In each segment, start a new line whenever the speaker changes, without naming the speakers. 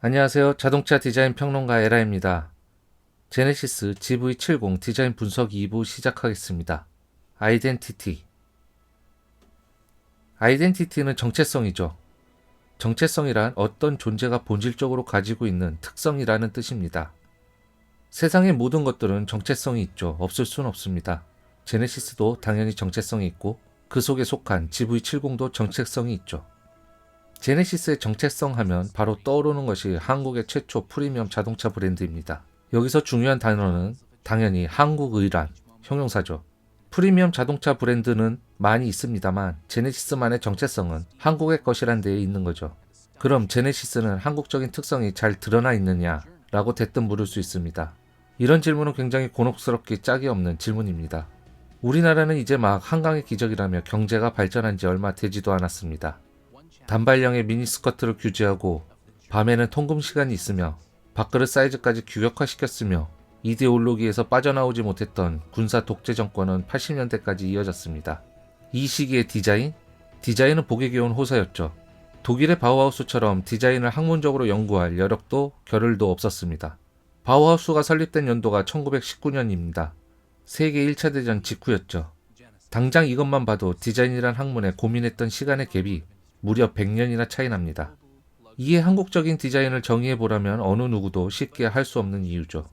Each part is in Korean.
안녕하세요. 자동차 디자인 평론가 에라입니다. 제네시스 GV70 디자인 분석 2부 시작하겠습니다. 아이덴티티. 아이덴티티는 정체성이죠. 정체성이란 어떤 존재가 본질적으로 가지고 있는 특성이라는 뜻입니다. 세상의 모든 것들은 정체성이 있죠. 없을 순 없습니다. 제네시스도 당연히 정체성이 있고 그 속에 속한 GV70도 정체성이 있죠. 제네시스의 정체성 하면 바로 떠오르는 것이 한국의 최초 프리미엄 자동차 브랜드입니다. 여기서 중요한 단어는 당연히 한국의란 형용사죠. 프리미엄 자동차 브랜드는 많이 있습니다만 제네시스만의 정체성은 한국의 것이란 데에 있는 거죠. 그럼 제네시스는 한국적인 특성이 잘 드러나 있느냐 라고 대뜸 물을 수 있습니다. 이런 질문은 굉장히 곤혹스럽게 짝이 없는 질문입니다. 우리나라는 이제 막 한강의 기적이라며 경제가 발전한 지 얼마 되지도 않았습니다. 단발형의 미니스커트를 규제하고 밤에는 통금 시간이 있으며 밥그릇 사이즈까지 규격화시켰으며 이데올로기에서 빠져나오지 못했던 군사 독재 정권은 80년대까지 이어졌습니다. 이 시기의 디자인? 디자인은 복에 겨운 호사였죠. 독일의 바우하우스처럼 디자인을 학문적으로 연구할 여력도 겨를도 없었습니다. 바우하우스가 설립된 연도가 1919년입니다. 세계 1차 대전 직후였죠. 당장 이것만 봐도 디자인이란 학문에 고민했던 시간의 갭이 무려 100년이나 차이 납니다. 이에 한국적인 디자인을 정의해보라면 어느 누구도 쉽게 할 수 없는 이유죠.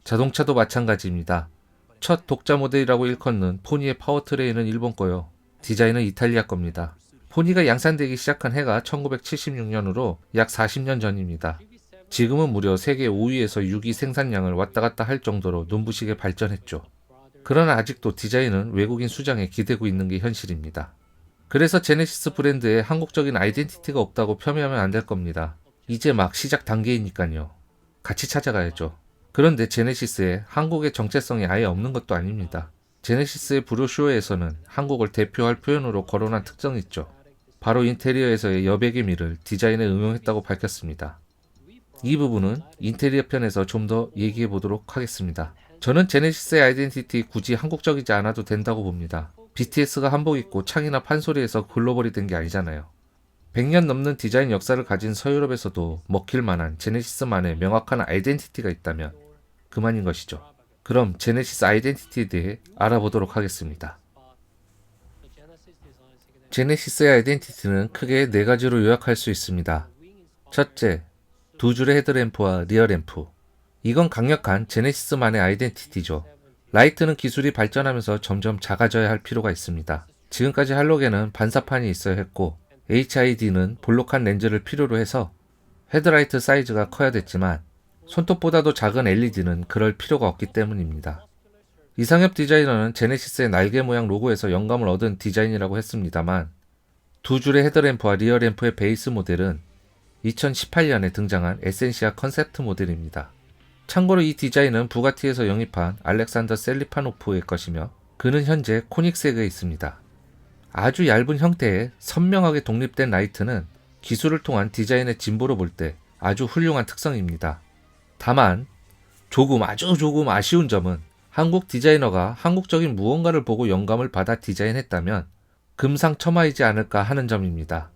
자동차도 마찬가지입니다. 첫 독자 모델이라고 일컫는 포니의 파워트레인은 일본 거요. 디자인은 이탈리아 겁니다. 포니가 양산되기 시작한 해가 1976년으로 약 40년 전입니다. 지금은 무려 세계 5위에서 6위 생산량을 왔다 갔다 할 정도로 눈부시게 발전했죠. 그러나 아직도 디자인은 외국인 수장에 기대고 있는 게 현실입니다. 그래서 제네시스 브랜드에 한국적인 아이덴티티가 없다고 폄훼하면 안 될 겁니다. 이제 막 시작 단계이니까요. 같이 찾아가야죠. 그런데 제네시스에 한국의 정체성이 아예 없는 것도 아닙니다. 제네시스의 브로슈어에서는 한국을 대표할 표현으로 거론한 특성이 있죠. 바로 인테리어에서의 여백의 미를 디자인에 응용했다고 밝혔습니다. 이 부분은 인테리어 편에서 좀 더 얘기해 보도록 하겠습니다. 저는 제네시스의 아이덴티티 굳이 한국적이지 않아도 된다고 봅니다. BTS가 한복 입고 창이나 판소리에서 글로벌이 된 게 아니잖아요. 100년 넘는 디자인 역사를 가진 서유럽에서도 먹힐 만한 제네시스만의 명확한 아이덴티티가 있다면 그만인 것이죠. 그럼 제네시스 아이덴티티에 대해 알아보도록 하겠습니다. 제네시스의 아이덴티티는 크게 4가지로 요약할 수 있습니다. 첫째, 두 줄의 헤드램프와 리어램프. 이건 강력한 제네시스만의 아이덴티티죠. 라이트는 기술이 발전하면서 점점 작아져야 할 필요가 있습니다. 지금까지 할로겐은 반사판이 있어야 했고 HID는 볼록한 렌즈를 필요로 해서 헤드라이트 사이즈가 커야 됐지만 손톱보다도 작은 LED는 그럴 필요가 없기 때문입니다. 이상엽 디자이너는 제네시스의 날개 모양 로고에서 영감을 얻은 디자인이라고 했습니다만 두 줄의 헤드램프와 리어램프의 베이스 모델은 2018년에 등장한 에센시아 컨셉트 모델입니다. 참고로 이 디자인은 부가티에서 영입한 알렉산더 셀리파노프의 것이며 그는 현재 코닉스에게 있습니다. 아주 얇은 형태의 선명하게 독립된 라이트는 기술을 통한 디자인의 진보로 볼 때 아주 훌륭한 특성입니다. 다만 아주 조금 아쉬운 점은 한국 디자이너가 한국적인 무언가를 보고 영감을 받아 디자인했다면 금상첨화이지 않을까 하는 점입니다.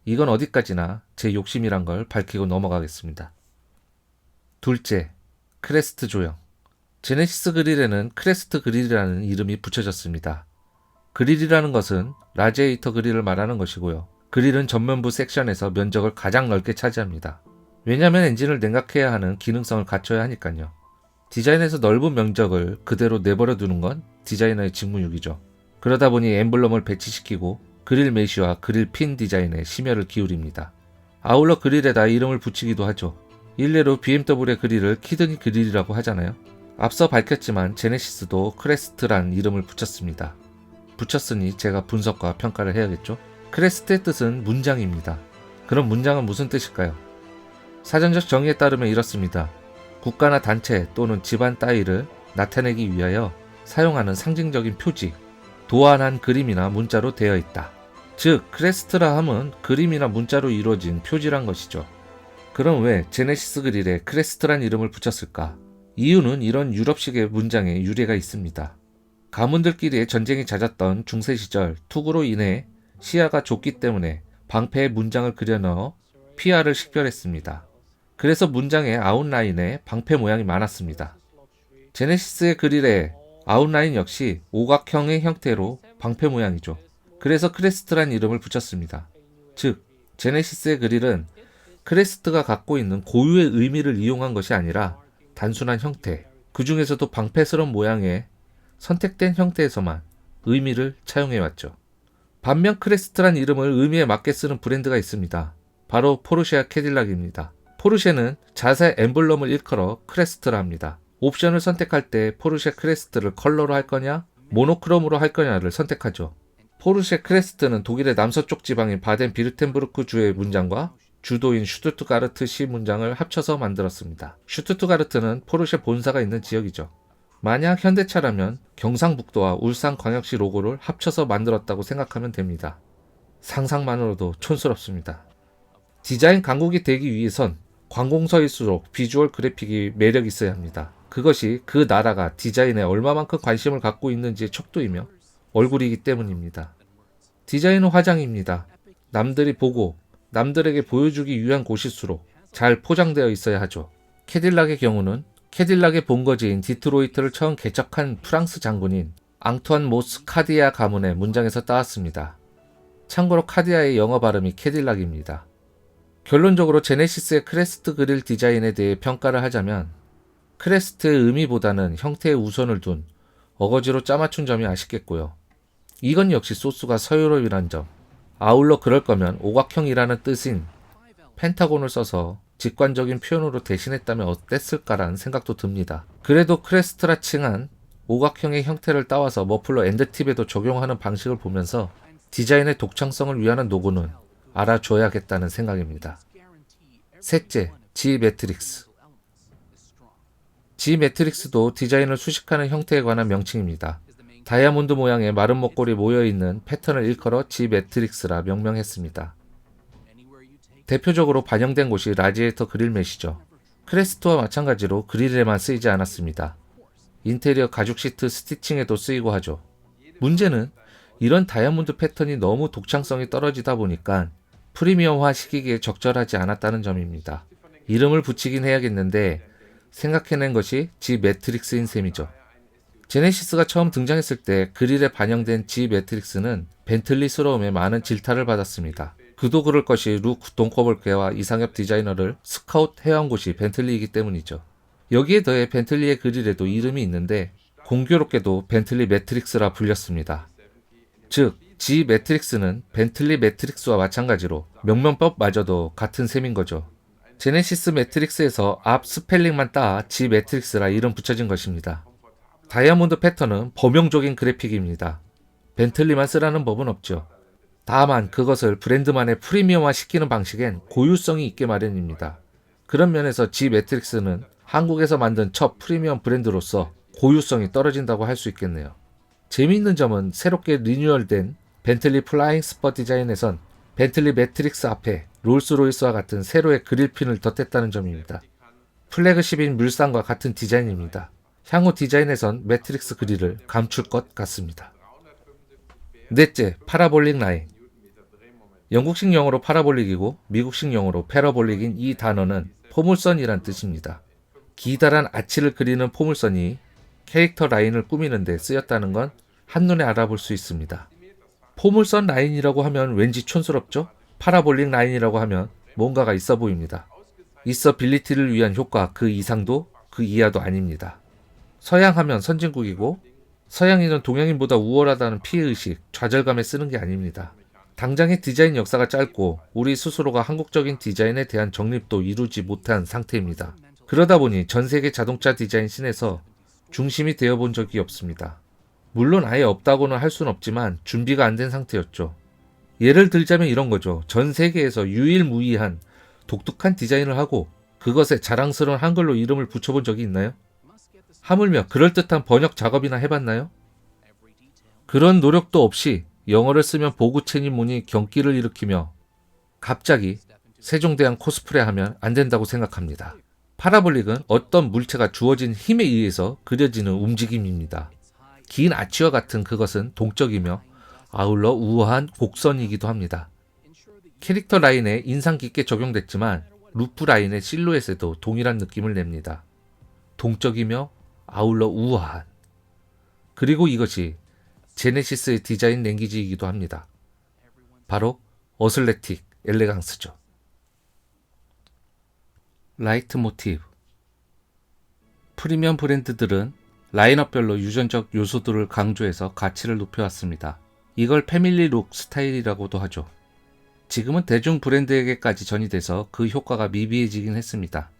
이건 어디까지나 제 욕심이란 걸 밝히고 넘어가겠습니다. 둘째, 크레스트 조형. 제네시스 그릴에는 크레스트 그릴이라는 이름이 붙여졌습니다. 그릴이라는 것은 라지에이터 그릴을 말하는 것이고요. 그릴은 전면부 섹션에서 면적을 가장 넓게 차지합니다. 왜냐하면 엔진을 냉각해야 하는 기능성을 갖춰야 하니까요. 디자인에서 넓은 면적을 그대로 내버려 두는 건 디자이너의 직무유기죠. 그러다 보니 엠블럼을 배치시키고 그릴 메쉬와 그릴 핀 디자인에 심혈을 기울입니다. 아울러 그릴에다 이름을 붙이기도 하죠. 일례로 BMW의 그릴을 키드니 그릴이라고 하잖아요. 앞서 밝혔지만 제네시스도 크레스트란 이름을 붙였습니다. 붙였으니 제가 분석과 평가를 해야겠죠. 크레스트의 뜻은 문장입니다. 그럼 문장은 무슨 뜻일까요? 사전적 정의에 따르면 이렇습니다. 국가나 단체 또는 집안 따위를 나타내기 위하여 사용하는 상징적인 표지, 도안한 그림이나 문자로 되어 있다. 즉, 크레스트라 함은 그림이나 문자로 이루어진 표지란 것이죠. 그럼 왜 제네시스 그릴에 크레스트란 이름을 붙였을까? 이유는 이런 유럽식의 문장에 유래가 있습니다. 가문들끼리의 전쟁이 잦았던 중세 시절 투구로 인해 시야가 좁기 때문에 방패에 문장을 그려 넣어 피아를 식별했습니다. 그래서 문장의 아웃라인에 방패 모양이 많았습니다. 제네시스의 그릴의 아웃라인 역시 오각형의 형태로 방패 모양이죠. 그래서 크레스트란 이름을 붙였습니다. 즉, 제네시스의 그릴은 크레스트가 갖고 있는 고유의 의미를 이용한 것이 아니라 단순한 형태, 그 중에서도 방패스러운 모양의 선택된 형태에서만 의미를 차용해왔죠. 반면 크레스트란 이름을 의미에 맞게 쓰는 브랜드가 있습니다. 바로 포르쉐와 캐딜락입니다. 포르쉐는 자세 엠블럼을 일컬어 크레스트라 합니다. 옵션을 선택할 때 포르쉐 크레스트를 컬러로 할 거냐, 모노크롬으로 할 거냐를 선택하죠. 포르쉐 크레스트는 독일의 남서쪽 지방인 바덴-비르텐부르크 주의 문장과 주도인 슈투트가르트 시 문장을 합쳐서 만들었습니다. 슈투트가르트는 포르쉐 본사가 있는 지역이죠. 만약 현대차라면 경상북도와 울산광역시 로고를 합쳐서 만들었다고 생각하면 됩니다. 상상만으로도 촌스럽습니다. 디자인 강국이 되기 위해선 관공서일수록 비주얼 그래픽이 매력 있어야 합니다. 그것이 그 나라가 디자인에 얼마만큼 관심을 갖고 있는지의 척도이며 얼굴이기 때문입니다. 디자인은 화장입니다. 남들이 보고 남들에게 보여주기 위한 곳일수록 잘 포장되어 있어야 하죠. 캐딜락의 경우는 캐딜락의 본거지인 디트로이트를 처음 개척한 프랑스 장군인 앙투안 모스 카디아 가문의 문장에서 따왔습니다. 참고로 카디아의 영어 발음이 캐딜락입니다. 결론적으로 제네시스의 크레스트 그릴 디자인에 대해 평가를 하자면 크레스트의 의미보다는 형태에 우선을 둔 어거지로 짜맞춘 점이 아쉽겠고요. 이건 역시 소스가 서유럽이란 점. 아울러 그럴 거면 오각형이라는 뜻인 펜타곤을 써서 직관적인 표현으로 대신했다면 어땠을까라는 생각도 듭니다. 그래도 크레스트라 칭한 오각형의 형태를 따와서 머플러 엔드팁에도 적용하는 방식을 보면서 디자인의 독창성을 위하는 노고는 알아줘야겠다는 생각입니다. 셋째, G 매트릭스. G 매트릭스도 디자인을 수식하는 형태에 관한 명칭입니다. 다이아몬드 모양의 마른 목골이 모여있는 패턴을 일컬어 G 매트릭스라 명명했습니다. 대표적으로 반영된 곳이 라지에이터 그릴 메시죠. 크레스트와 마찬가지로 그릴에만 쓰이지 않았습니다. 인테리어 가죽 시트 스티칭에도 쓰이고 하죠. 문제는 이런 다이아몬드 패턴이 너무 독창성이 떨어지다 보니까 프리미엄화 시키기에 적절하지 않았다는 점입니다. 이름을 붙이긴 해야겠는데 생각해낸 것이 G 매트릭스인 셈이죠. 제네시스가 처음 등장했을 때 그릴에 반영된 G 매트릭스는 벤틀리스러움에 많은 질타를 받았습니다. 그도 그럴 것이 루크 돈커볼케와 이상엽 디자이너를 스카웃 해온 곳이 벤틀리이기 때문이죠. 여기에 더해 벤틀리의 그릴에도 이름이 있는데 공교롭게도 벤틀리 매트릭스라 불렸습니다. 즉, G 매트릭스는 벤틀리 매트릭스와 마찬가지로 명명법마저도 같은 셈인 거죠. 제네시스 매트릭스에서 앞 스펠링만 따 G 매트릭스라 이름 붙여진 것입니다. 다이아몬드 패턴은 범용적인 그래픽입니다. 벤틀리만 쓰라는 법은 없죠. 다만 그것을 브랜드만의 프리미엄화 시키는 방식엔 고유성이 있게 마련입니다. 그런 면에서 G 매트릭스는 한국에서 만든 첫 프리미엄 브랜드로서 고유성이 떨어진다고 할 수 있겠네요. 재미있는 점은 새롭게 리뉴얼된 벤틀리 플라잉 스퍼 디자인에선 벤틀리 매트릭스 앞에 롤스로이스와 같은 세로의 그릴핀을 덧댔다는 점입니다. 플래그십인 물산과 같은 디자인입니다. 향후 디자인에선 매트릭스 그릴을 감출 것 같습니다. 넷째, 파라볼릭 라인. 영국식 영어로 파라볼릭이고 미국식 영어로 패러볼릭인 이 단어는 포물선이란 뜻입니다. 기다란 아치를 그리는 포물선이 캐릭터 라인을 꾸미는 데 쓰였다는 건 한눈에 알아볼 수 있습니다. 포물선 라인이라고 하면 왠지 촌스럽죠? 파라볼릭 라인이라고 하면 뭔가가 있어 보입니다. 있어빌리티를 위한 효과 그 이상도 그 이하도 아닙니다. 서양하면 선진국이고 서양인은 동양인보다 우월하다는 피해의식, 좌절감에 쓰는 게 아닙니다. 당장의 디자인 역사가 짧고 우리 스스로가 한국적인 디자인에 대한 정립도 이루지 못한 상태입니다. 그러다 보니 전 세계 자동차 디자인 씬에서 중심이 되어본 적이 없습니다. 물론 아예 없다고는 할 수는 없지만 준비가 안 된 상태였죠. 예를 들자면 이런 거죠. 전 세계에서 유일무이한 독특한 디자인을 하고 그것에 자랑스러운 한글로 이름을 붙여본 적이 있나요? 하물며 그럴듯한 번역 작업이나 해봤나요? 그런 노력도 없이 영어를 쓰면 보구체니문이 경기를 일으키며 갑자기 세종대왕 코스프레 하면 안 된다고 생각합니다. 파라볼릭은 어떤 물체가 주어진 힘에 의해서 그려지는 움직임입니다. 긴 아치와 같은 그것은 동적이며 아울러 우아한 곡선이기도 합니다. 캐릭터 라인에 인상 깊게 적용됐지만 루프 라인의 실루엣에도 동일한 느낌을 냅니다. 동적이며 아울러 우아한. 그리고 이것이 제네시스의 디자인 랭귀지이기도 합니다. 바로 어슬레틱 엘레강스죠. 라이트 모티브. 프리미엄 브랜드들은 라인업별로 유전적 요소들을 강조해서 가치를 높여왔습니다. 이걸 패밀리룩 스타일이라고도 하죠. 지금은 대중 브랜드에게까지 전이돼서 그 효과가 미비해지긴 했습니다.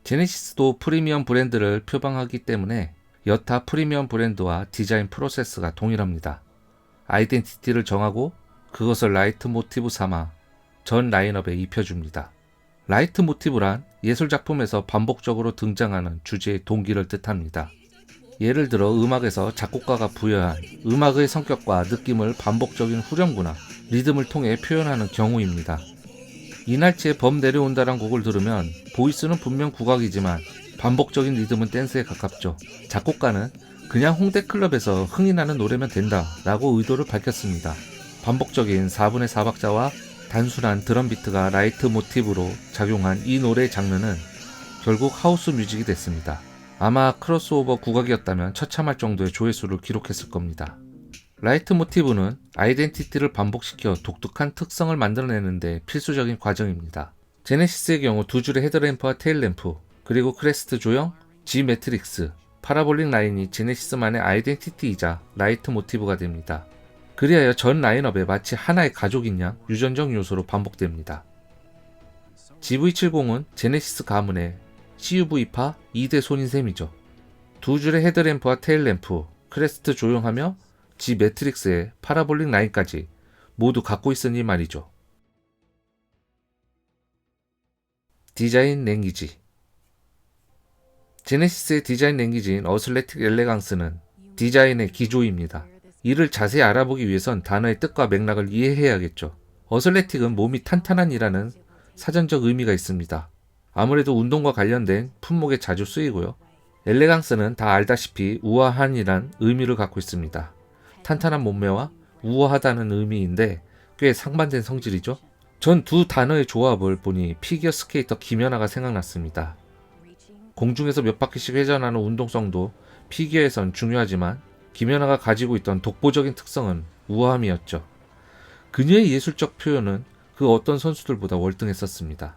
제네시스도 프리미엄 브랜드를 표방하기 때문에 여타 프리미엄 브랜드와 디자인 프로세스가 동일합니다. 아이덴티티를 정하고 그것을 라이트 모티브 삼아 전 라인업에 입혀줍니다. 라이트 모티브란 예술작품에서 반복적으로 등장하는 주제의 동기를 뜻합니다. 예를 들어 음악에서 작곡가가 부여한 음악의 성격과 느낌을 반복적인 후렴구나 리듬을 통해 표현하는 경우입니다. 이날치의 범 내려온다란 곡을 들으면 보이스는 분명 국악이지만 반복적인 리듬은 댄스에 가깝죠. 작곡가는 그냥 홍대 클럽에서 흥이 나는 노래면 된다 라고 의도를 밝혔습니다. 반복적인 4분의 4박자와 단순한 드럼 비트가 라이트 모티브로 작용한 이 노래의 장르는 결국 하우스 뮤직이 됐습니다. 아마 크로스오버 국악이었다면 처참할 정도의 조회수를 기록했을 겁니다. 라이트 모티브는 아이덴티티를 반복시켜 독특한 특성을 만들어내는데 필수적인 과정입니다. 제네시스의 경우 두 줄의 헤드램프와 테일램프, 그리고 크레스트 조형, G 매트릭스, 파라볼릭 라인이 제네시스만의 아이덴티티이자 라이트 모티브가 됩니다. 그리하여 전 라인업에 마치 하나의 가족인 양 유전적 요소로 반복됩니다. GV70은 제네시스 가문의 CUV파 2대 손인 셈이죠. 두 줄의 헤드램프와 테일램프, 크레스트 조형하며 G 매트릭스의 파라볼릭 라인까지 모두 갖고 있으니 말이죠. 디자인 랭귀지. 제네시스의 디자인 랭귀지인 어슬레틱 엘레강스는 디자인의 기조입니다. 이를 자세히 알아보기 위해선 단어의 뜻과 맥락을 이해해야겠죠. 어슬레틱은 몸이 탄탄한이라는 사전적 의미가 있습니다. 아무래도 운동과 관련된 품목에 자주 쓰이고요. 엘레강스는 다 알다시피 우아한이란 의미를 갖고 있습니다. 탄탄한 몸매와 우아하다는 의미인데 꽤 상반된 성질이죠. 전 두 단어의 조합을 보니 피겨 스케이터 김연아가 생각났습니다. 공중에서 몇 바퀴씩 회전하는 운동성도 피겨에선 중요하지만 김연아가 가지고 있던 독보적인 특성은 우아함이었죠. 그녀의 예술적 표현은 그 어떤 선수들보다 월등했었습니다.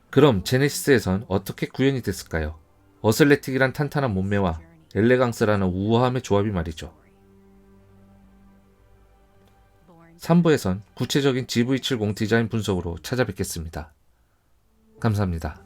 그럼 제네시스에선 어떻게 구현이 됐을까요? 어슬레틱이란 탄탄한 몸매와 엘레강스라는 우아함의 조합이 말이죠. 3부에선 구체적인 GV70 디자인 분석으로 찾아뵙겠습니다. 감사합니다.